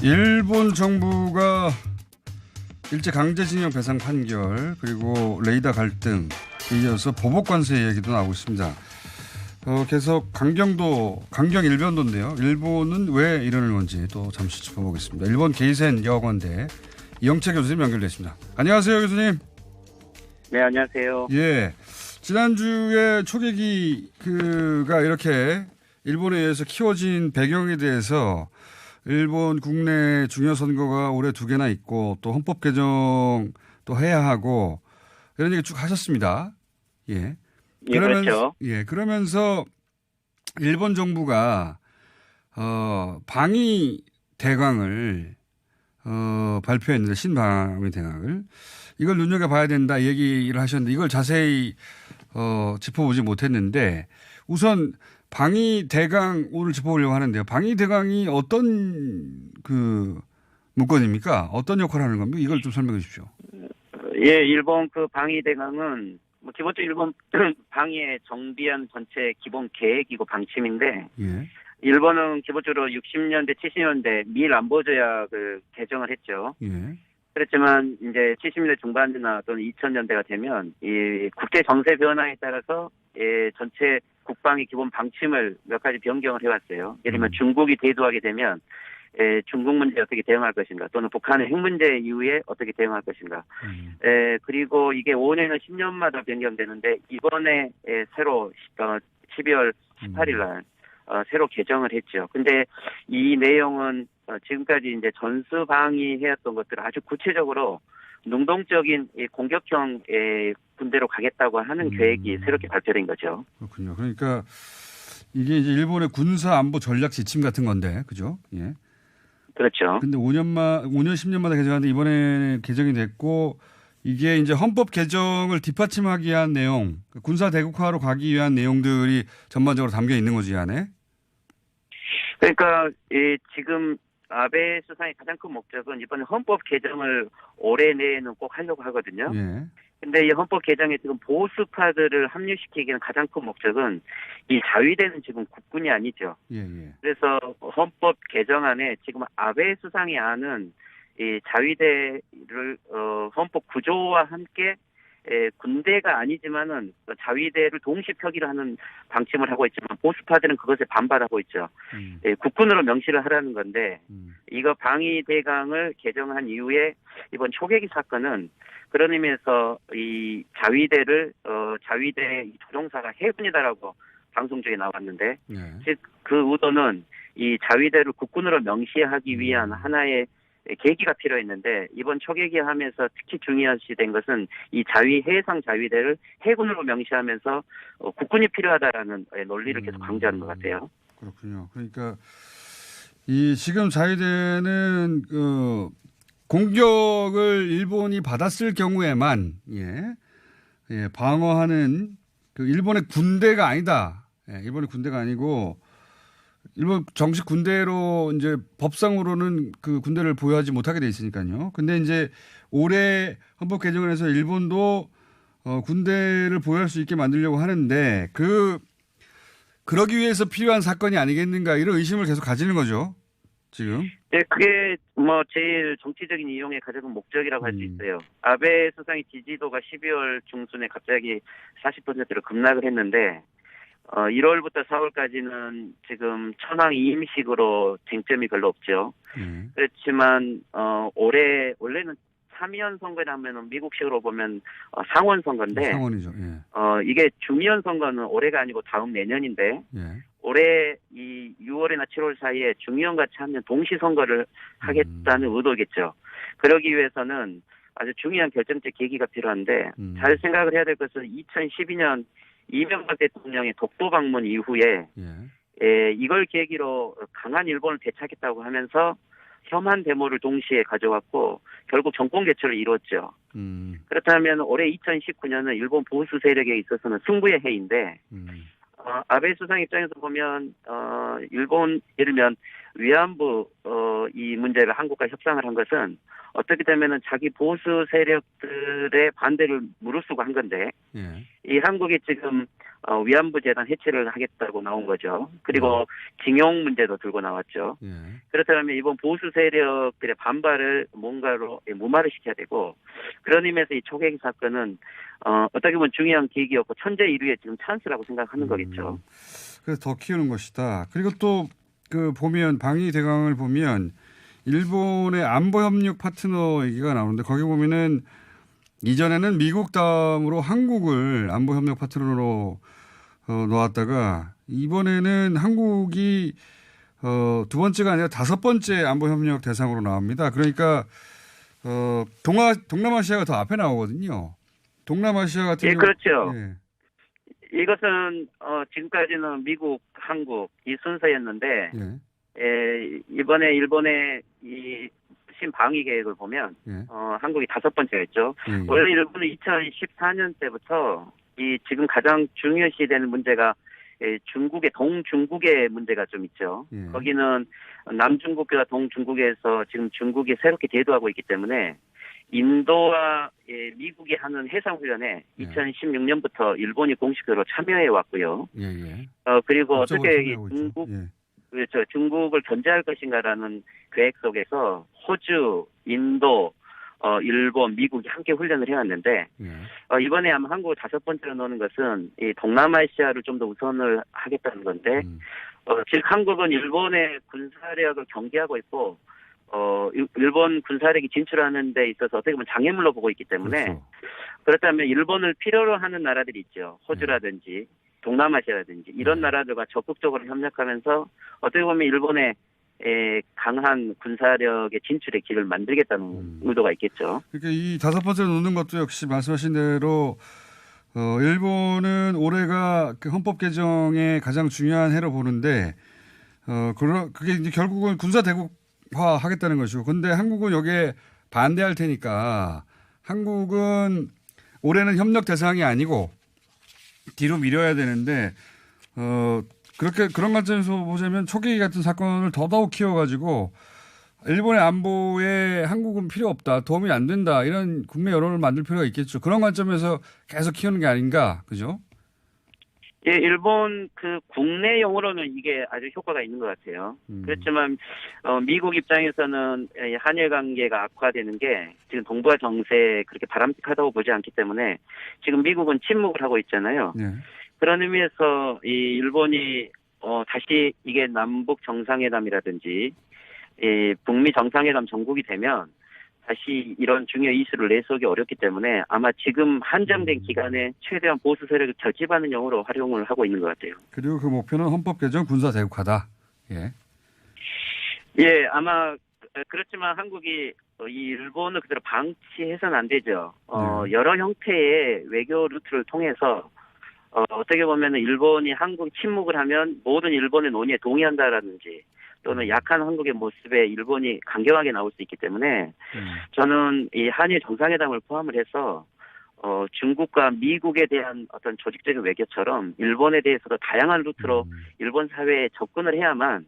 일본 정부가 일제 강제징용 배상 판결 그리고 레이더 갈등에 이어서 보복 관세 얘기도 나오고 있습니다. 계속 강경 일변도인데요. 일본은 왜 이러는 건지 또 잠시 짚어보겠습니다. 일본 게이센 여학원대 이영채 교수님 연결됐습니다. 안녕하세요, 교수님. 네, 안녕하세요. 예. 지난주에 초계기가 이렇게 일본에 의해서 키워진 배경에 대해서 일본 국내 중요 선거가 올해 2개나 있고 또 헌법 개정도 해야 하고 이런 얘기 쭉 하셨습니다. 예. 예, 그렇죠. 예, 그러면서 일본 정부가 방위 대강을 발표했는데 신방위 대강을 이걸 눈여겨봐야 된다 얘기를 하셨는데 이걸 자세히 짚어보지 못했는데 우선 방위 대강 오늘 짚어보려고 하는데요. 방위 대강이 어떤 문건입니까? 어떤 역할을 하는 겁니까? 이걸 좀 설명해 주십시오. 예, 일본 방위 대강은 기본적으로 일본 방위의 정비한 전체 기본 계획이고 방침인데, 예. 일본은 기본적으로 60년대, 70년대 미일 안보 조약을 개정을 했죠. 예. 그렇지만 이제 70년대 중반이나 또는 2000년대가 되면 이 국제 정세 변화에 따라서 전체 국방의 기본 방침을 몇 가지 변경을 해왔어요. 예를 들면 중국이 대두하게 되면 중국 문제에 어떻게 대응할 것인가, 또는 북한의 핵 문제 이후에 어떻게 대응할 것인가. 그리고 이게 5년이나 10년마다 변경되는데 이번에 새로 12월 18일 날 새로 개정을 했죠. 근데 이 내용은 지금까지 이제 전수방위 해왔던 것들을 아주 구체적으로 능동적인 공격형 군대로 가겠다고 하는 계획이 새롭게 발표된 거죠. 그렇군요. 그러니까 이게 이제 일본의 군사 안보 전략 지침 같은 건데, 그죠? 예. 그렇죠. 근데 5년, 10년마다 개정하는데 이번에 개정이 됐고 이게 이제 헌법 개정을 뒷받침하기 위한 내용, 군사 대국화로 가기 위한 내용들이 전반적으로 담겨 있는 거지, 이 안에? 그러니까 지금 아베 수상의 가장 큰 목적은 이번에 헌법 개정을 올해 내에는 꼭 하려고 하거든요. 예. 근데 이 헌법 개정에 지금 보수파들을 합류시키기는 가장 큰 목적은 이 자위대는 지금 국군이 아니죠. 예, 예. 그래서 헌법 개정안에 지금 아베 수상이 아는 이 자위대를 헌법 구조와 함께 군대가 아니지만은 자위대를 동시 표기를 하는 방침을 하고 있지만 보수파들은 그것에 반발하고 있죠. 국군으로 명시를 하라는 건데 이거 방위 대강을 개정한 이후에 이번 초계기 사건은 그런 의미에서 이 자위대를 자위대 조종사가 해군이다라고 방송 중에 나왔는데 예. 즉 그 의도는 이 자위대를 국군으로 명시하기 위한 하나의 계기가 필요했는데 이번 초계기하면서 특히 중요시된 것은 이 해상 자위대를 해군으로 명시하면서 국군이 필요하다라는 논리를 계속 강조하는 것 같아요. 그렇군요. 그러니까 이 지금 자위대는 공격을 일본이 받았을 경우에만 방어하는 일본의 군대가 아니다. 일본의 군대가 아니고 일본 정식 군대로 이제 법상으로는 그 군대를 보유하지 못하게 돼 있으니까요. 근데 이제 올해 헌법 개정을 해서 일본도 군대를 보유할 수 있게 만들려고 하는데 그러기 위해서 필요한 사건이 아니겠는가 이런 의심을 계속 가지는 거죠. 지금. 네, 그게 제일 정치적인 이용의 가장 목적이라고 할 수 있어요. 아베 수상의 지지도가 12월 중순에 갑자기 40%로 급락을 했는데 1월부터 4월까지는 지금 천황 이임식으로 쟁점이 별로 없죠. 그렇지만 원래는 참의원 선거를 하면은 미국식으로 보면 상원 선거인데 상원이죠. 예. 이게 중의원 선거는 올해가 아니고 다음 내년인데 예. 올해 이 6월이나 7월 사이에 중의원 같이 하면 동시 선거를 하겠다는 의도겠죠. 그러기 위해서는 아주 중요한 결정적 계기가 필요한데 잘 생각을 해야 될 것은 2012년 이명박 대통령의 독도 방문 이후에 이걸 계기로 강한 일본을 되찾겠다고 하면서 혐한 데모를 동시에 가져왔고 결국 정권 개최를 이뤘죠. 그렇다면 올해 2019년은 일본 보수 세력에 있어서는 승부의 해인데 아베 수상 입장에서 보면 일본 예를 들면 위안부 이 문제를 한국과 협상을 한 것은 어떻게 되면은 자기 보수 세력들의 반대를 무릅쓰고 한 건데 이 한국이 지금 위안부 재단 해체를 하겠다고 나온 거죠. 그리고 징용 문제도 들고 나왔죠. 예. 그렇다면 이번 보수 세력들의 반발을 뭔가로 무마를 시켜야 되고 그런 의미에서 이 초계기 사건은 어떻게 보면 중요한 계기였고 천재일우의 지금 찬스라고 생각하는 거겠죠. 그래서 더 키우는 것이다. 그리고 또 그 보면 방위 대강을 보면 일본의 안보 협력 파트너 얘기가 나오는데 거기 보면은 이전에는 미국 다음으로 한국을 안보 협력 파트너로 놓았다가 이번에는 한국이 두 번째가 아니라 다섯 번째 안보 협력 대상으로 나옵니다. 그러니까 동남아시아가 더 앞에 나오거든요. 동남아시아 같은 경우 그렇죠. 예. 이것은 지금까지는 미국, 한국 이 순서였는데 이번에 일본의 이 신방위 계획을 보면 한국이 다섯 번째였죠. 원래 일본은 2014년 때부터 이 지금 가장 중요시되는 문제가 중국의 동중국의 문제가 좀 있죠. 거기는 남중국과 동중국에서 지금 중국이 새롭게 대두하고 있기 때문에 인도와 미국이 하는 해상훈련에 2016년부터 일본이 공식으로 참여해 왔고요. 그리고 어떻게 중국을 견제할 것인가라는 계획 속에서 호주, 인도, 일본, 미국이 함께 훈련을 해왔는데 이번에 아마 한국을 다섯 번째로 넣는 것은 이 동남아시아를 좀 더 우선을 하겠다는 건데 즉 한국은 일본의 군사력을 경계하고 있고 일본 군사력이 진출하는 데 있어서 어떻게 보면 장애물로 보고 있기 때문에 그렇다면 일본을 필요로 하는 나라들이 있죠. 호주라든지 동남아시아라든지 이런 나라들과 적극적으로 협력하면서 어떻게 보면 일본의 강한 군사력의 진출의 길을 만들겠다는 의도가 있겠죠. 그러니까 이 다섯 번째로 놓는 것도 역시 말씀하신 대로 일본은 올해가 그 헌법 개정의 가장 중요한 해로 보는데 그게 이제 결국은 군사 대국화 하겠다는 것이고, 근데 한국은 여기에 반대할 테니까 한국은 올해는 협력 대상이 아니고 뒤로 미뤄야 되는데 그렇게 그런 관점에서 보자면 초계기 같은 사건을 더더욱 키워가지고 일본의 안보에 한국은 필요 없다, 도움이 안 된다 이런 국내 여론을 만들 필요가 있겠죠. 그런 관점에서 계속 키우는 게 아닌가, 그죠? 예, 일본 그 국내용으로는 이게 아주 효과가 있는 것 같아요. 그렇지만 미국 입장에서는 한일 관계가 악화되는 게 지금 동북아 정세에 그렇게 바람직하다고 보지 않기 때문에 지금 미국은 침묵을 하고 있잖아요. 그런 의미에서 이 일본이 다시 이게 남북 정상회담이라든지 북미 정상회담 전국이 되면 다시 이런 중요 이슈를 내세우기 어렵기 때문에 아마 지금 한정된 기간에 최대한 보수 세력을 결집하는 용으로 활용을 하고 있는 것 같아요. 그리고 그 목표는 헌법 개정 군사 대국화다. 예, 아마 그렇지만 한국이 이 일본을 그대로 방치해서는 안 되죠. 여러 형태의 외교 루트를 통해서 어떻게 보면 일본이 한국 침묵을 하면 모든 일본의 논의에 동의한다라든지 또는 약한 한국의 모습에 일본이 강경하게 나올 수 있기 때문에 저는 이 한일 정상회담을 포함을 해서 중국과 미국에 대한 어떤 조직적인 외교처럼 일본에 대해서도 다양한 루트로 일본 사회에 접근을 해야만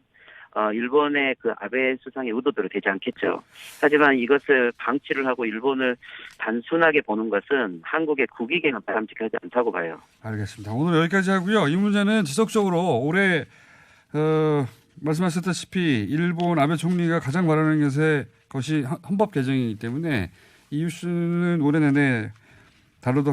일본의 그 아베 수상의 의도대로 되지 않겠죠. 하지만 이것을 방치를 하고 일본을 단순하게 보는 것은 한국의 국익에는 바람직하지 않다고 봐요. 알겠습니다. 오늘 여기까지 하고요. 이 문제는 지속적으로 올해 말씀하셨다시피 일본 아베 총리가 가장 바라는 것이 헌법 개정이기 때문에 이 이슈는 올해 내내 다루도록